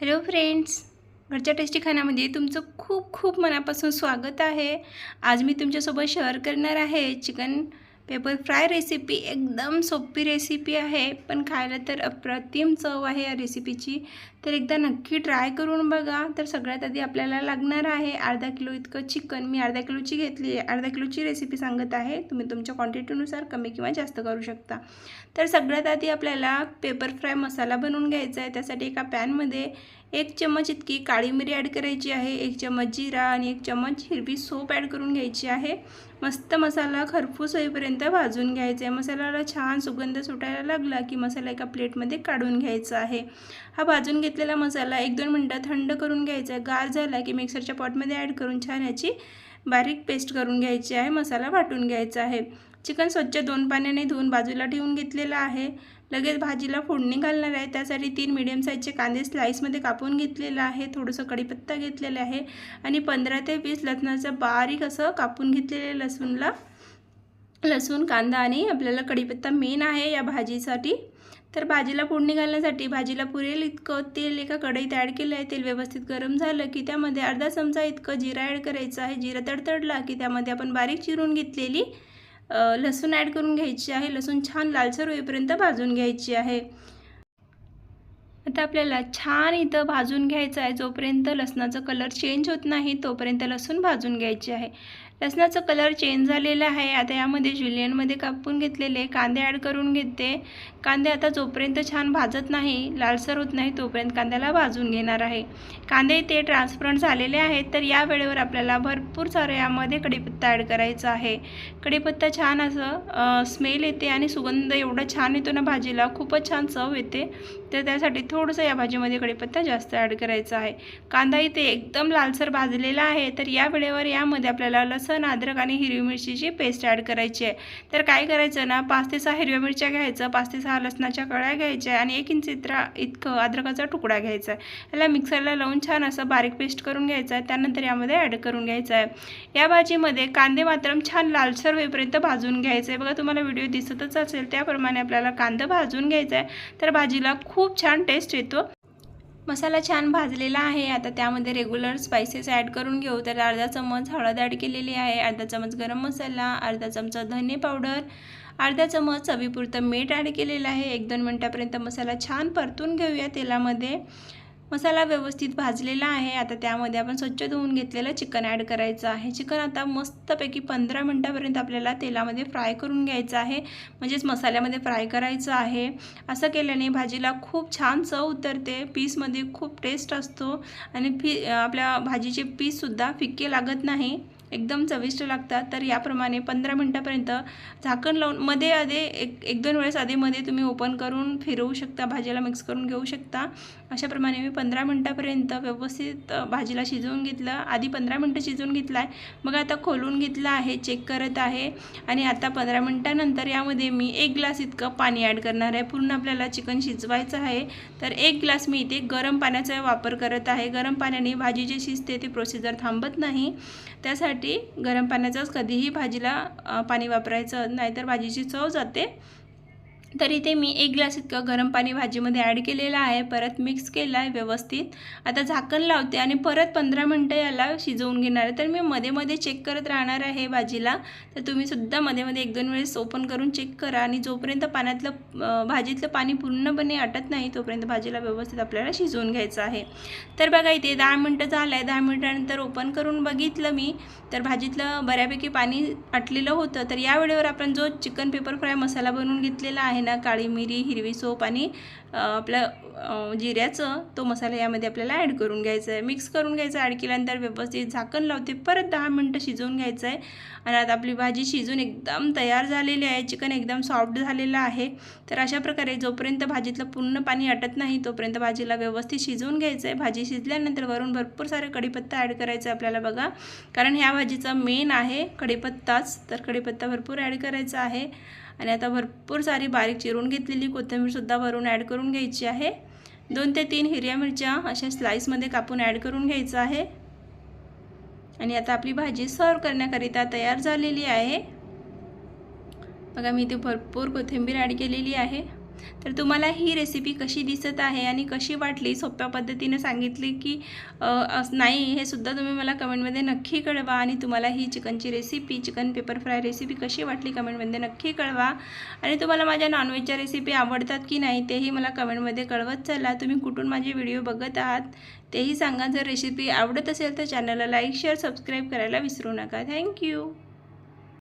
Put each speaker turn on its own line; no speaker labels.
Hello friends, घरच्या tasty खाण्यामध्ये तुमचं खूप खूप मनापासून स्वागत आहे। आज मी तुमच्यासोबत शेअर करणार आहे चिकन पेपर फ्राय रेसिपी। एकदम सोपी रेसिपी आहे, पण खायला तर अप्रतिम चव आहे या रेसिपीची। तर एकदा नक्की ट्राय करून बघा। तर सगळ्यात आधी आपल्याला लागणार आहे अर्धा किलो इतकं चिकन। मी अर्धा किलोची घेतली आहे, अर्धा किलोची रेसिपी सांगत आहे। तुम्ही तुमच्या क्वांटिटीनुसार कमी किंवा जास्त करू शकता। तर सगळ्यात आधी आपल्याला पेपर फ्राय मसाला बनवून घ्यायचा आहे। त्यासाठी एका पॅनमध्ये 1 चम्मच इतकी काळी मिरी ॲड करायची आहे, 1 चम्मच जिरा आणि 1 चम्मच हिरवी सोप ॲड करून घ्यायची आहे। मस्त मसाला खरपूस होईपर्यंत भाजून घ्यायचा आहे। मसाल्याला छान सुगंध सुटायला लागला की मसाला एका प्लेटमध्ये काढून घ्यायचा आहे। हा भाजून घेतलेला मसाला 1-2 मिनिटं थंड करून घ्यायचा आहे। गार झाला की मिक्सरच्या पॉटमध्ये ॲड करून छान याची बारीक पेस्ट करून घ्यायची आहे। मसाला वाटून घ्यायचा आहे। चिकन स्वच्छ 2 पाण्याने धुवून बाजूला ठेवून घेतलेला आहे। लगेच भाजीला फोडणी घालणार आहे। त्यासाठी 3 मीडियम साईजचे कांदे स्लाइसमध्ये कापून घेतलेला आहे। थोडंसं कढीपत्ता घेतलेला आहे आणि 15 ते 20 लसणाचं बारीक असं कापून घेतलेले लसूण कांदा आणि आपल्याला कढीपत्ता मेन आहे या भाजीसाठी। तर भाजीला फोडणी घालण्यासाठी भाजीला पुरेल इतकं तेल एका कढईत ॲड केलं आहे। तेल व्यवस्थित गरम झालं की त्यामध्ये अर्धा चमचा इतकं जिरा ॲड करायचं आहे। जिरा तडतडला की त्यामध्ये आपण बारीक चिरून घेतलेली लसूण ॲड करून घ्यायची आहे। लसूण छान लालसर होईपर्यंत भाजून घ्यायची आहे। आता आपल्याला छान इथं भाजून घ्यायचं आहे। जोपर्यंत लसणाचा कलर चेंज होत नाही तोपर्यंत लसूण भाजून घ्यायचे आहे। लसणाचा कलर चेंज झालेला आहे। आता यामध्ये जुलियनमध्ये कापून घेतलेले कांदे ॲड करून घेते। कांदे आता जोपर्यंत छान भाजत नाही, लालसर होत नाही तोपर्यंत कांद्याला भाजून घेणार आहे। कांदे ते ट्रान्सपरंट झालेले आहेत। तर या वेळेवर आपल्याला भरपूर सारं यामध्ये कढीपत्ता ॲड करायचा आहे। कढीपत्ता छान असं स्मेल येते आणि सुगंध एवढा छान येतो ना भाजीला, खूपच छान चव येते। तर त्यासाठी थोडंसं या भाजीमध्ये कढीपत्ता जास्त ॲड करायचा आहे। कांदा इथे एकदम लालसर भाजलेला आहे। तर या वेळेवर यामध्ये आपल्याला लसूण, अद्रक आणि हिरवी मिरचीची पेस्ट ॲड करायची आहे। तर काय करायचं ना, 5 ते 6 हिरव्या मिरच्या घ्यायचं, 5 ते 6 लसणाच्या कळ्या घ्यायच्या आणि 1 इंच इतकं अद्रकाचा तुकडा घ्यायचा आहे। याला मिक्सरला लावून छान असं बारीक पेस्ट करून घ्यायचं आहे। त्यानंतर यामध्ये ॲड करून घ्यायचं आहे। या भाजीमध्ये कांदे मात्र छान लालसर होईपर्यंत भाजून घ्यायचं आहे। बघा तुम्हाला व्हिडिओ दिसतच असेल त्याप्रमाणे आपल्याला कांदा भाजून घ्यायचा आहे। तर भाजीला खूप छान टेस्ट येतो। मसाला छान भाजलेला आहे। आता त्यामध्ये रेग्युलर स्पाइसेस ॲड करून घेऊ। तर अर्धा चम्मच हळद ॲड केलेली आहे, अर्धा चम्मच गरम मसाला, अर्धा चमचा धने पावडर, अर्धा चम्मच चवीपुरतं मीठ ॲड केलेलं आहे। 1-2 मिनिटापर्यंत मसाला छान परतून घेऊया तेलामध्ये। मसाला व्यवस्थित भाजलेला आहे। आता त्यामध्ये आपण स्वच्छ धुवून घेतलेलं चिकन ॲड करायचं आहे। चिकन आता मस्तपैकी 15 मिनिटापर्यंत आपल्याला तेलामध्ये फ्राय करून घ्यायचं आहे, म्हणजेच मसाल्यामध्ये फ्राय करायचं आहे। असं केल्याने भाजीला खूप छान चव उतरते, पीसमध्ये खूप टेस्ट असतो आणि आपल्या भाजीचे पीससुद्धा फिक्के लागत नाही, एकदम चविष्ट लागतात। तर याप्रमाणे 15 मिनिटापर्यंत झाकण लावून मध्ये आधे 1-2 वेळेस आधीमध्ये तुम्ही ओपन करून फिरवू शकता, भाजीला मिक्स करून घेऊ शकता। अशाप्रमाणे मी 15 मिनिटापर्यंत व्यवस्थित भाजीला शिजवून घेतलं। आधी 15 मिनिटं शिजवून घेतला आहे, मग आता खोलून घेतलं आहे, चेक करत आहे आणि आता 15 मिनिटानंतर यामध्ये मी 1 ग्लास इतकं पाणी ॲड करणार आहे। पूर्ण आपल्याला चिकन शिजवायचं आहे, तर 1 ग्लास मी इथे गरम पाण्याचा वापर करत आहे। गरम पाण्याने भाजी जी शिजते ती प्रोसिजर थांबत नाही, त्यासाठी गरम पाण्याचाच कधीही भाजीला पाणी वापरायचं, नाहीतर भाजीची चव जाते। तर इथे मी 1 ग्लास इतकं गरम पाणी भाजीमध्ये ॲड केलेलं आहे, परत मिक्स केलं आहे व्यवस्थित। आता झाकण लावते आणि परत 15 मिनिटं याला शिजवून घेणार आहे। तर मी मध्ये मध्ये चेक करत राहणार आहे भाजीला, तर तुम्हीसुद्धा मध्ये मध्ये 1-2 वेळेस ओपन करून चेक करा आणि जोपर्यंत भाजीतलं पाणी पूर्णपणे आटत नाही तोपर्यंत भाजीला व्यवस्थित आपल्याला शिजवून घ्यायचं आहे। तर बघा इथे 10 मिनिटं झालं आहे। 10 मिनिटानंतर ओपन करून बघितलं मी, तर भाजीतलं बऱ्यापैकी पाणी आटलेलं होतं। तर या वेळेवर आपण जो चिकन पेपर फ्राय मसाला बनवून घेतलेला आहे ना, काळी मिरी, हिरवी सोप आणि आपलं जिऱ्याचं, तो मसाला यामध्ये आपल्याला ॲड करून घ्यायचा आहे। मिक्स करून घ्यायचं। ॲड केल्यानंतर व्यवस्थित झाकण लावते, परत 10 मिनिटं शिजवून घ्यायचं आहे। आणि आता आपली भाजी शिजून एकदम तयार झालेली आहे, चिकन एकदम सॉफ्ट झालेलं आहे। तर अशा प्रकारे जोपर्यंत भाजीतलं पूर्ण पाणी आटत नाही तोपर्यंत भाजीला व्यवस्थित शिजवून घ्यायचं आहे। भाजी शिजल्यानंतर वरून भरपूर सारे कढीपत्ता ॲड करायचा आहे आपल्याला बघा, कारण ह्या भाजीचा मेन आहे कढीपत्ताच। तर कढीपत्ता भरपूर ॲड करायचा आहे आणि आता भरपूर सारी बारीक चिरून घेतलेली कोथिंबीरसुद्धा वरून ॲड करून घ्यायची आहे। 2 ते 3 हिरव्या मिरच्या अशा स्लाइसमध्ये कापून ॲड करून घ्यायचं आहे आणि आता आपली भाजी सर्व करण्याकरिता तयार झालेली आहे। बघा मी इथे भरपूर कोथिंबीर ॲड केलेली आहे। तर तुम्हाला ही रेसिपी कशी दिसत आहे आणि कशी वाटली, सोप्या पद्धतीने सांगितली की नाही, हे सुद्धा तुम्ही मला कमेंटमध्ये नक्की कळवा. आणि तुम्हाला ही चिकनची recipe, chicken paper fry recipe कशी वाटली कमेंटमध्ये नक्की कळवा. आणि तुम्हाला माझ्या नॉनव्हेजच्या रेसिपी आवडतात की नाही तेही मला कमेंटमध्ये कळवत चला. तुम्ही कुठून माझे व्हिडिओ बघत आहात तेही सांगा. जर रेसिपी आवडत असेल तर चॅनलला लाईक, शेअर, सबस्क्राईब करायला विसरू नका. थँक्यू.